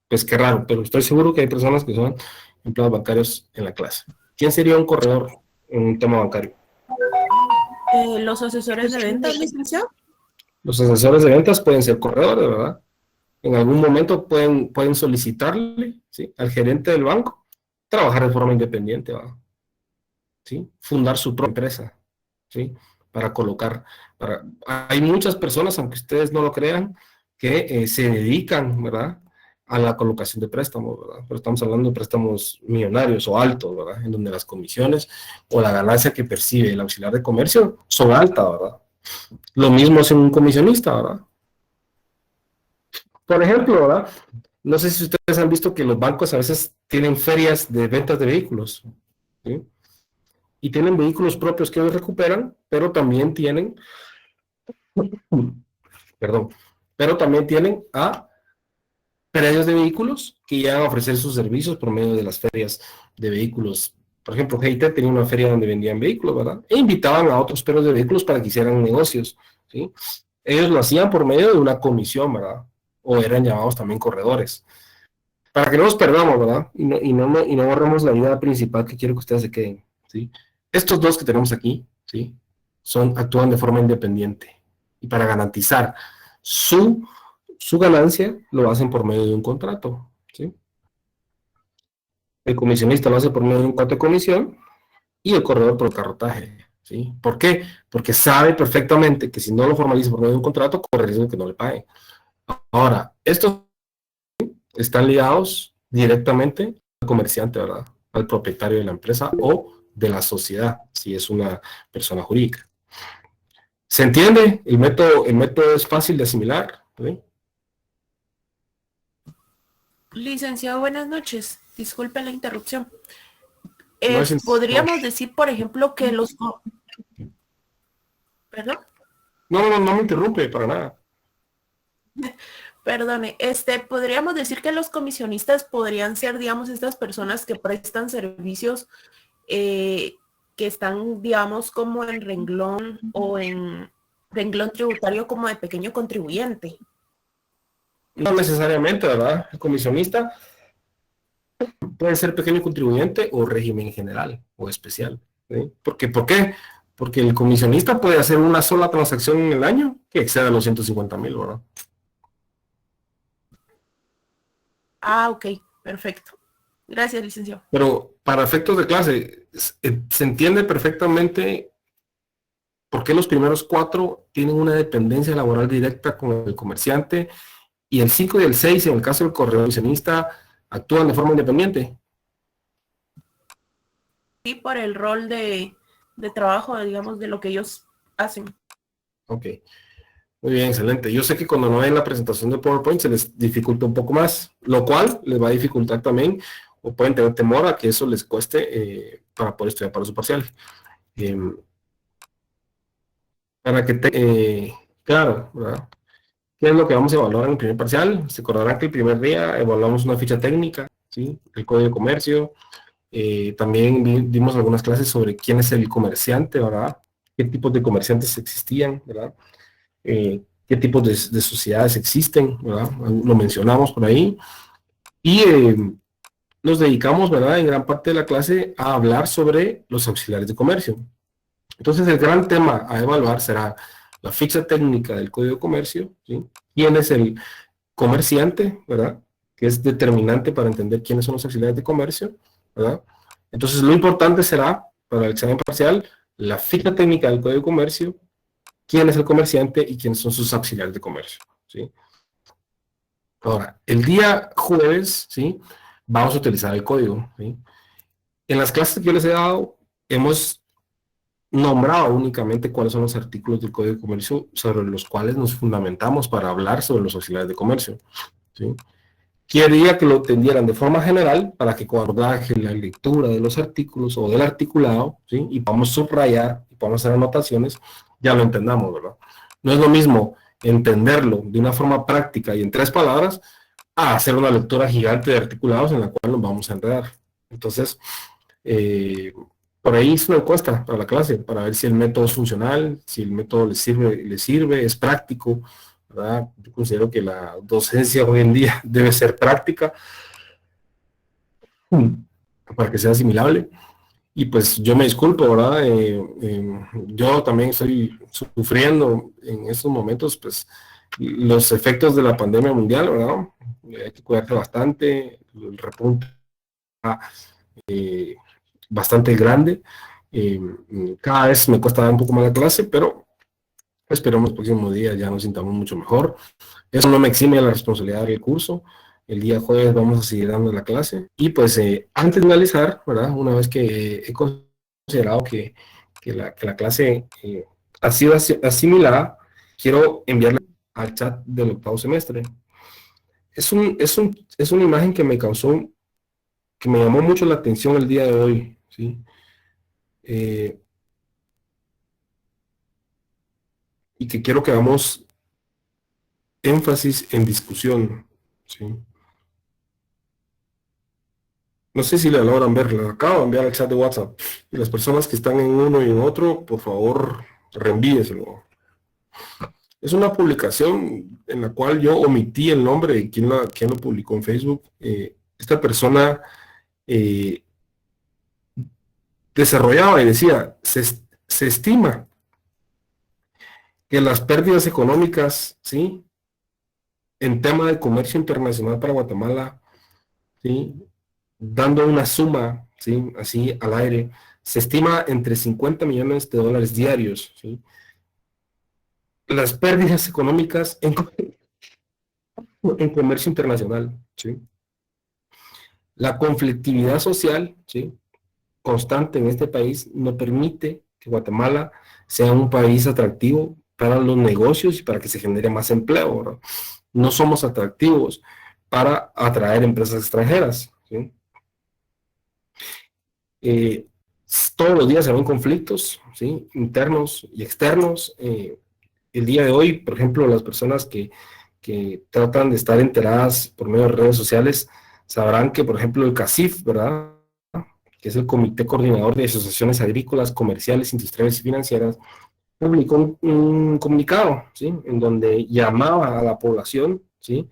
qué raro, pero estoy seguro que hay personas que son empleados bancarios en la clase. ¿Quién sería un corredor en un tema bancario? Los asesores de ventas, licenciado. Los asesores de ventas pueden ser corredores, ¿verdad? En algún momento pueden solicitarle, ¿sí?, al gerente del banco trabajar de forma independiente, ¿verdad? ¿Sí? Fundar su propia empresa, ¿sí? Hay muchas personas, aunque ustedes no lo crean, que se dedican, ¿verdad?, a la colocación de préstamos, ¿verdad? Pero estamos hablando de préstamos millonarios o altos, ¿verdad? En donde las comisiones o la ganancia que percibe el auxiliar de comercio son altas, ¿verdad? Lo mismo hace un comisionista, ¿verdad? Por ejemplo, ¿verdad? No sé si ustedes han visto que los bancos a veces tienen ferias de ventas de vehículos, ¿sí? Y tienen vehículos propios que ellos recuperan, pero también tienen, pero también tienen a predios de vehículos que llegan a ofrecer sus servicios por medio de las ferias de vehículos. Por ejemplo, GIT tenía una feria donde vendían vehículos, ¿verdad? E invitaban a otros predios de vehículos para que hicieran negocios, ¿sí? Ellos lo hacían por medio de una comisión, ¿verdad? O eran llamados también corredores. Para que no nos perdamos, ¿verdad? Y no borremos la idea principal que quiero que ustedes se queden, ¿sí? Estos dos que tenemos aquí, ¿sí?, actúan de forma independiente. Y para garantizar su ganancia, lo hacen por medio de un contrato, ¿sí? El comisionista lo hace por medio de un contrato de comisión y el corredor por el carrotaje, ¿sí? ¿Por qué? Porque sabe perfectamente que si no lo formaliza por medio de un contrato, corre el riesgo de que no le paguen. Ahora, estos están ligados directamente al comerciante, ¿verdad?, al propietario de la empresa o de la sociedad, si es una persona jurídica. ¿Se entiende? El método es fácil de asimilar, ¿sí? Licenciado, buenas noches. Disculpe la interrupción. Podríamos decir, por ejemplo, que los... ¿Perdón? No me interrumpe para nada. Perdone, podríamos decir que los comisionistas podrían ser, digamos, estas personas que prestan servicios que están, digamos, como en renglón o en renglón tributario como de pequeño contribuyente. No necesariamente, ¿verdad? El comisionista puede ser pequeño contribuyente o régimen general o especial, ¿sí? ¿Por qué? Porque el comisionista puede hacer una sola transacción en el año que exceda los 150,000, ¿verdad? Ah, ok, perfecto. Gracias, licenciado. Pero para efectos de clase, se entiende perfectamente por qué los primeros 4 tienen una dependencia laboral directa con el comerciante y el 5 y el 6, en el caso del comisionista, actúan de forma independiente. Sí, por el rol de trabajo, digamos, de lo que ellos hacen. Ok. Muy bien, excelente. Yo sé que cuando no ven la presentación de PowerPoint se les dificulta un poco más, lo cual les va a dificultar también, o pueden tener temor a que eso les cueste para poder estudiar para su parcial. Para que claro, ¿verdad? ¿Qué es lo que vamos a evaluar en el primer parcial? Se acordarán que el primer día evaluamos una ficha técnica, ¿sí? El código de comercio. También dimos algunas clases sobre quién es el comerciante, ¿verdad? Qué tipos de comerciantes existían, ¿verdad? Qué tipos de sociedades existen, ¿verdad? Lo mencionamos por ahí. Y nos dedicamos, ¿verdad? En gran parte de la clase a hablar sobre los auxiliares de comercio. Entonces, el gran tema a evaluar será la ficha técnica del código de comercio, ¿sí? ¿Quién es el comerciante, ¿verdad? Que es determinante para entender quiénes son los auxiliares de comercio, ¿verdad? Entonces, lo importante será, para el examen parcial, la ficha técnica del código de comercio, quién es el comerciante y quiénes son sus auxiliares de comercio, ¿sí? Ahora, el día jueves, ¿sí? Vamos a utilizar el código, ¿sí? En las clases que yo les he dado, hemos nombrado únicamente cuáles son los artículos del Código de Comercio sobre los cuales nos fundamentamos para hablar sobre los auxiliares de comercio, ¿sí? Quería que lo entendieran de forma general para que cuando baje la lectura de los artículos o del articulado, ¿sí? Y podamos subrayar y podamos hacer anotaciones, ya lo entendamos, ¿verdad? No es lo mismo entenderlo de una forma práctica y en 3 palabras a hacer una lectura gigante de articulados en la cual nos vamos a enredar. Entonces, por ahí hice una encuesta para la clase, para ver si el método es funcional, si el método les sirve, es práctico, ¿verdad? Yo considero que la docencia hoy en día debe ser práctica para que sea asimilable. Y pues yo me disculpo, ¿verdad? Yo también estoy sufriendo en estos momentos, pues, los efectos de la pandemia mundial, ¿verdad? Hay que cuidarse bastante, el repunte bastante grande. Cada vez me cuesta dar un poco más la clase, pero esperemos el próximo día ya nos sintamos mucho mejor. Eso no me exime de la responsabilidad del curso. El día jueves vamos a seguir dando la clase. Y pues antes de finalizar, ¿verdad? Una vez que he considerado que la clase ha sido asimilada, quiero enviarla al chat del octavo semestre. Es una imagen que me llamó mucho la atención el día de hoy, ¿sí? Y que quiero que hagamos énfasis en discusión, ¿sí? No sé si la logran ver, la acabo de enviar al chat de WhatsApp. Y las personas que están en uno y en otro, por favor, reenvíeselo. Es una publicación en la cual yo omití el nombre de quien lo publicó en Facebook. Esta persona desarrollaba y decía, se estima que las pérdidas económicas, ¿sí?, en tema de comercio internacional para Guatemala, ¿sí?, dando una suma, ¿sí?, así al aire, se estima entre 50 millones de dólares diarios, ¿sí? Las pérdidas económicas en comercio internacional, ¿sí? La conflictividad social, ¿sí?, constante en este país no permite que Guatemala sea un país atractivo para los negocios y para que se genere más empleo, ¿verdad? No somos atractivos para atraer empresas extranjeras, ¿sí? Todos los días se ven conflictos, ¿sí?, internos y externos. El día de hoy, por ejemplo, las personas que tratan de estar enteradas por medio de redes sociales sabrán que, por ejemplo, el CACIF, ¿verdad?, que es el Comité Coordinador de Asociaciones Agrícolas, Comerciales, Industriales y Financieras, publicó un comunicado, ¿sí? En donde llamaba a la población, ¿sí?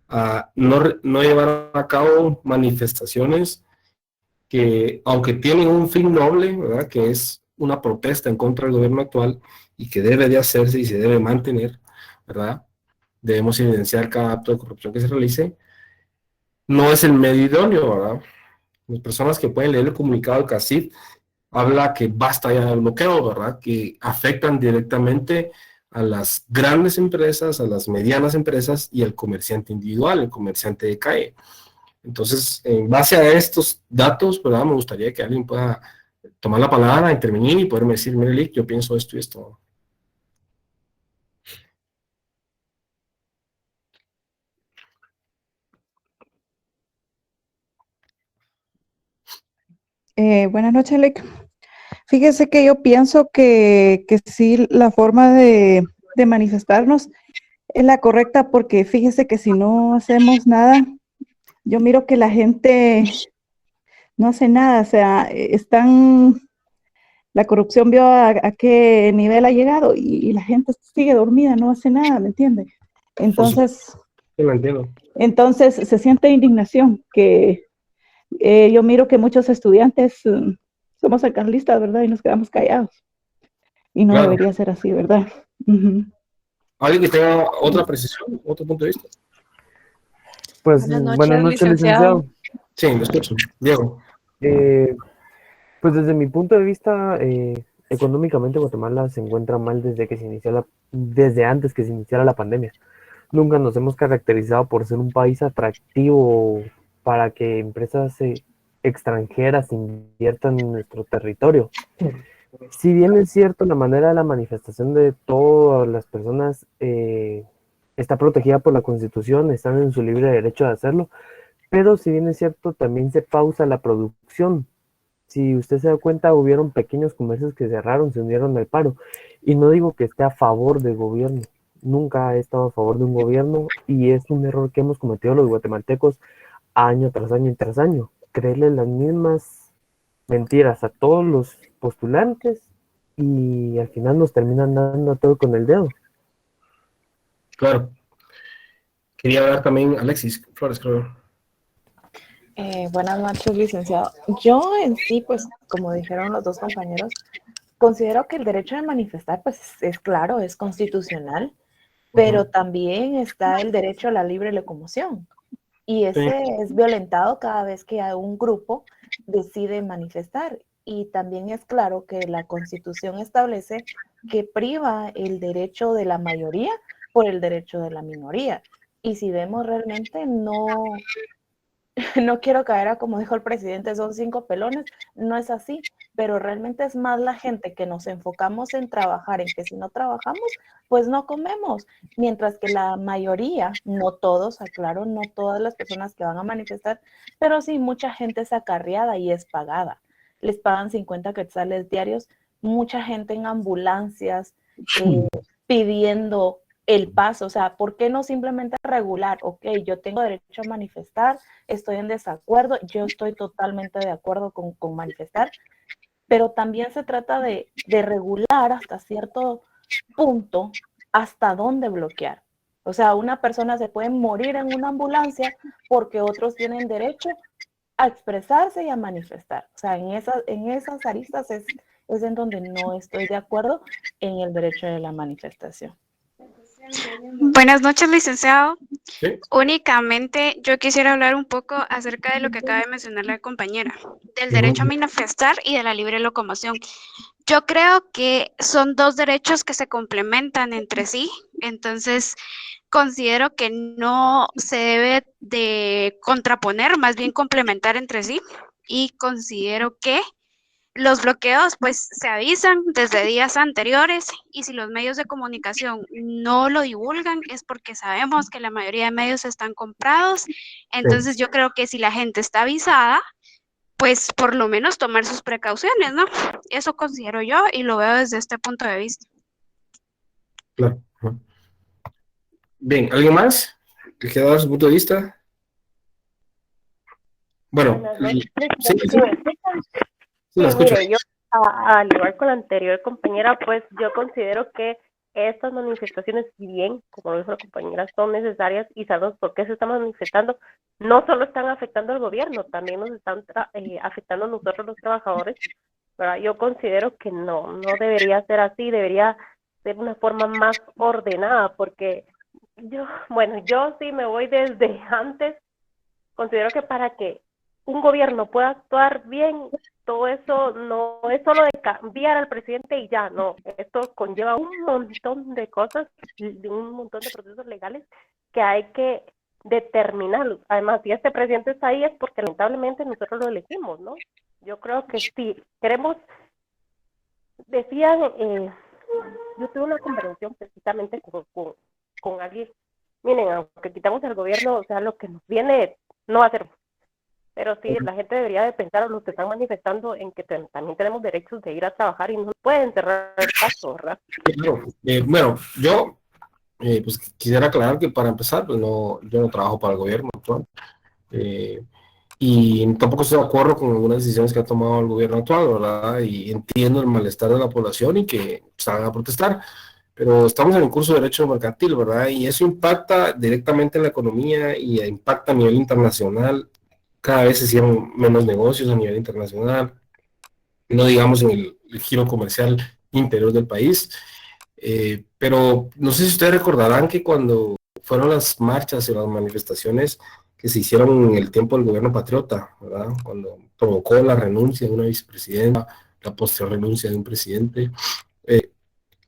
A no llevar a cabo manifestaciones que, aunque tienen un fin noble, ¿verdad? Que es una protesta en contra del gobierno actual y que debe de hacerse y se debe mantener, ¿verdad? Debemos evidenciar cada acto de corrupción que se realice. No es el medio idóneo, ¿verdad? Las personas que pueden leer el comunicado del CACIF habla que basta ya del bloqueo, ¿verdad? Que afectan directamente a las grandes empresas, a las medianas empresas y al comerciante individual, el comerciante de calle. Entonces, en base a estos datos, ¿verdad? Me gustaría que alguien pueda tomar la palabra, intervenir y poderme decir, mire, Lick, yo pienso esto y esto. Buenas noches, Lek. Fíjese que yo pienso que sí, la forma de manifestarnos es la correcta, porque fíjese que si no hacemos nada, yo miro que la gente no hace nada, o sea, la corrupción vio a qué nivel ha llegado y la gente sigue dormida, no hace nada, ¿me entiende? Entonces, Sí, lo entiendo. entonces se siente indignación, que yo miro que muchos estudiantes somos carlistas, ¿verdad? Y nos quedamos callados. Y no Claro. debería ser así, ¿verdad? Ujú. ¿Alguien que tenga otra precisión, otro punto de vista? Pues buenas noches, licenciado. Sí, lo escucho. Diego. Pues desde mi punto de vista, económicamente Guatemala se encuentra mal desde antes que se iniciara la pandemia. Nunca nos hemos caracterizado por ser un país atractivo para que empresas extranjeras inviertan en nuestro territorio. Si bien es cierto, la manera de la manifestación de todas las personas está protegida por la Constitución, están en su libre derecho de hacerlo, pero si bien es cierto, también se pausa la producción. Si usted se da cuenta, hubieron pequeños comercios que cerraron, se unieron al paro. Y no digo que esté a favor del gobierno, nunca he estado a favor de un gobierno, y es un error que hemos cometido los guatemaltecos año tras año y tras año. Creerle las mismas mentiras a todos los postulantes y al final nos terminan dando todo con el dedo. Claro. Quería hablar también Alexis Flores, creo. Buenas noches, licenciado. Yo en sí, pues, como dijeron los dos compañeros, considero que el derecho de manifestar, pues, es claro, es constitucional, pero también está el derecho a la libre locomoción. Y ese es violentado cada vez que un grupo decide manifestar. Y también es claro que la Constitución establece que priva el derecho de la mayoría por el derecho de la minoría. Y si vemos realmente, no quiero caer a, como dijo el presidente, son 5 pelones, no es así, pero realmente es más la gente que nos enfocamos en trabajar, en que si no trabajamos, pues no comemos, mientras que la mayoría, no todos, aclaro, no todas las personas que van a manifestar, pero sí mucha gente es acarreada y es pagada, les pagan 50 quetzales diarios, mucha gente en ambulancias pidiendo el paso, o sea, ¿por qué no simplemente regular? Ok, yo tengo derecho a manifestar, estoy en desacuerdo, yo estoy totalmente de acuerdo con manifestar, pero también se trata de regular hasta cierto punto hasta dónde bloquear. O sea, una persona se puede morir en una ambulancia porque otros tienen derecho a expresarse y a manifestar. O sea, en esas aristas es en donde no estoy de acuerdo en el derecho de la manifestación. Buenas noches, licenciado. Sí. Únicamente yo quisiera hablar un poco acerca de lo que acaba de mencionar la compañera, del derecho a manifestar y de la libre locomoción. Yo creo que son dos derechos que se complementan entre sí, entonces considero que no se debe de contraponer, más bien complementar entre sí, y considero que los bloqueos pues se avisan desde días anteriores y si los medios de comunicación no lo divulgan es porque sabemos que la mayoría de medios están comprados, entonces yo creo que si la gente está avisada, pues por lo menos tomar sus precauciones, ¿no? Eso considero yo y lo veo desde este punto de vista. Claro. Bien, ¿alguien más que quiera dar su punto de vista? Bueno, Buenas noches. sí, ¿Sí sí, me escuchan? sí, la escucho. Mire, yo, al igual con la anterior compañera, pues yo considero que estas manifestaciones, si bien, como lo dijo la compañera, son necesarias y sabemos por qué se están manifestando, no solo están afectando al gobierno, también nos están afectando a nosotros los trabajadores, ¿verdad? Yo considero que no debería ser así, debería ser una forma más ordenada, porque yo sí me voy desde antes. Considero que para que un gobierno pueda actuar bien, todo eso no es solo de cambiar al presidente y ya, no. Esto conlleva un montón de cosas, un montón de procesos legales que hay que determinar. Además, si este presidente está ahí es porque lamentablemente nosotros lo elegimos, ¿no? Yo creo que si queremos, decían, yo tuve una conversación precisamente con alguien. Miren, aunque quitamos el gobierno, o sea, lo que nos viene no va a ser. Pero sí, la gente debería de pensar, a los que están manifestando, en que también tenemos derechos de ir a trabajar y no pueden cerrar el paso, ¿verdad? Claro. Bueno, yo pues quisiera aclarar que para empezar, pues no, yo no trabajo para el gobierno actual. Y tampoco estoy de acuerdo con algunas decisiones que ha tomado el gobierno actual, ¿verdad? Y entiendo el malestar de la población y que salgan a protestar. Pero estamos en el curso de derecho mercantil, ¿verdad? Y eso impacta directamente en la economía y impacta a nivel internacional. Cada vez se cierran menos negocios a nivel internacional, no digamos en el giro comercial interior del país. Pero no sé si ustedes recordarán que cuando fueron las marchas y las manifestaciones que se hicieron en el tiempo del gobierno patriota, ¿verdad? Cuando provocó la renuncia de una vicepresidenta, la posterior renuncia de un presidente.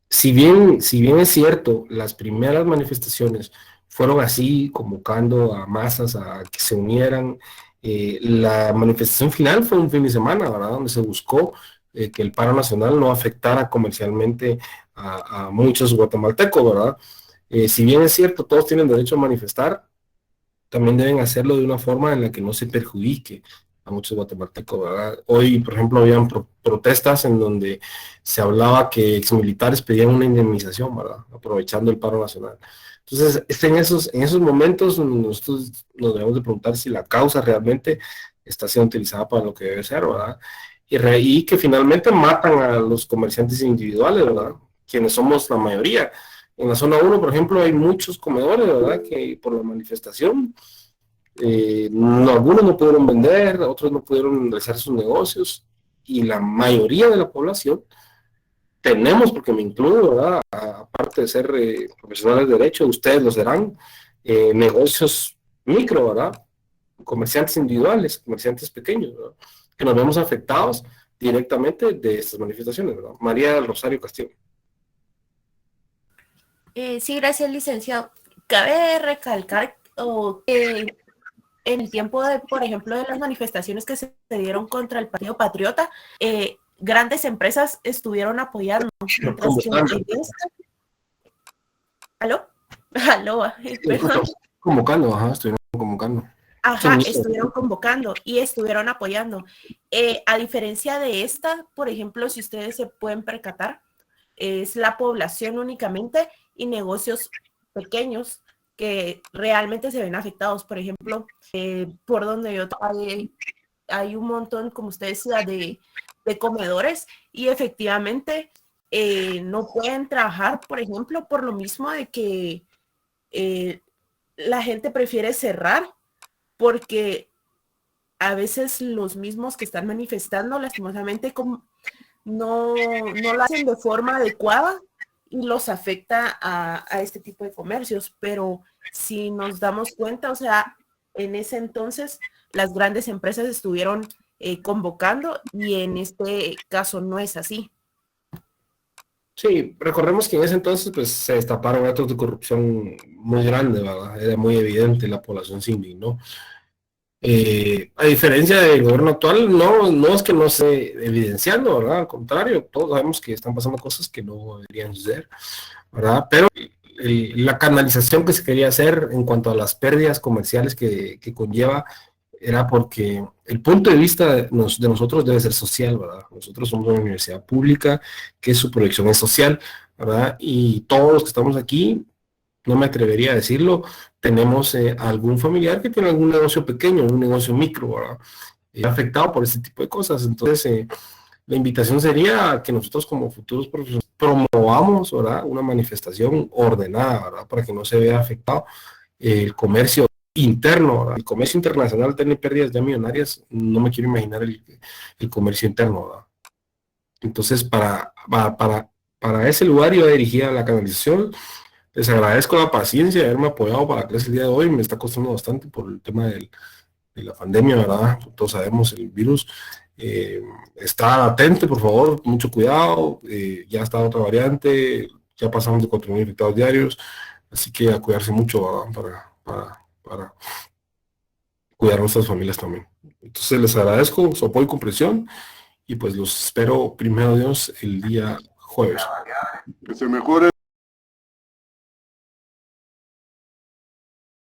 Si bien es cierto, las primeras manifestaciones fueron así, convocando a masas a que se unieran, la manifestación final fue un fin de semana, ¿verdad? Donde se buscó que el paro nacional no afectara comercialmente a muchos guatemaltecos, ¿verdad? Si bien es cierto, todos tienen derecho a manifestar, también deben hacerlo de una forma en la que no se perjudique a muchos guatemaltecos, ¿verdad? Hoy, por ejemplo, habían protestas en donde se hablaba que exmilitares pedían una indemnización, ¿verdad? Aprovechando el paro nacional. Entonces, en esos momentos nosotros nos debemos de preguntar si la causa realmente está siendo utilizada para lo que debe ser, ¿verdad? Y que finalmente matan a los comerciantes individuales, ¿verdad? Quienes somos la mayoría. En la zona 1, por ejemplo, hay muchos comedores, ¿verdad? Que por la manifestación, algunos no pudieron vender, otros no pudieron realizar sus negocios, y la mayoría de la población tenemos, porque me incluyo, ¿verdad? Aparte de ser profesionales de derecho, ustedes lo serán, negocios micro, ¿verdad? Comerciantes individuales, comerciantes pequeños, ¿verdad? Que nos vemos afectados directamente de estas manifestaciones, ¿verdad? María del Rosario Castillo. Sí, gracias, licenciado. Cabe recalcar que en el tiempo de, por ejemplo, de las manifestaciones que se dieron contra el Partido Patriota, grandes empresas estuvieron apoyando. ¿Aló? ¿Aló? Perdón. Convocando, estuvieron convocando. Estuvieron convocando y estuvieron apoyando. A diferencia de esta, por ejemplo, si ustedes se pueden percatar, es la población únicamente y negocios pequeños que realmente se ven afectados. Por ejemplo, por donde yo hay un montón, como usted decía, de comedores y efectivamente no pueden trabajar, por ejemplo, por lo mismo de que la gente prefiere cerrar porque a veces los mismos que están manifestando lastimosamente no lo hacen de forma adecuada y los afecta a este tipo de comercios. Pero si nos damos cuenta, o sea, en ese entonces las grandes empresas estuvieron convocando y en este caso no es así. Sí, recordemos que en ese entonces pues se destaparon actos de corrupción muy grandes, ¿verdad? Era muy evidente, la población se indignó. A diferencia del gobierno actual, no es que no esté evidenciando, ¿verdad? Al contrario, todos sabemos que están pasando cosas que no deberían suceder, ¿verdad? Pero la canalización que se quería hacer en cuanto a las pérdidas comerciales que conlleva era porque el punto de vista de nosotros debe ser social, ¿verdad? Nosotros somos una universidad pública que su proyección es social, ¿verdad? Y todos los que estamos aquí no me atrevería a decirlo, tenemos algún familiar que tiene algún negocio pequeño, un negocio micro, ¿verdad? Afectado por este tipo de cosas. Entonces, la invitación sería que nosotros como futuros profesionales promovamos, ¿verdad?, una manifestación ordenada, ¿verdad?, para que no se vea afectado el comercio interno, ¿verdad? El comercio internacional tiene pérdidas ya millonarias, no me quiero imaginar el comercio interno, ¿verdad? Entonces, para ese lugar iba dirigida la canalización. Les agradezco la paciencia de haberme apoyado para la clase el día de hoy. Me está costando bastante por el tema de la pandemia, ¿verdad? Todos sabemos el virus. Está atento, por favor, mucho cuidado. Ya está otra variante, ya pasamos de 4.000 infectados diarios, así que a cuidarse mucho, ¿verdad? Para cuidar a nuestras familias también. Entonces les agradezco su apoyo y comprensión y pues los espero, primero Dios, el día jueves. Que se mejore.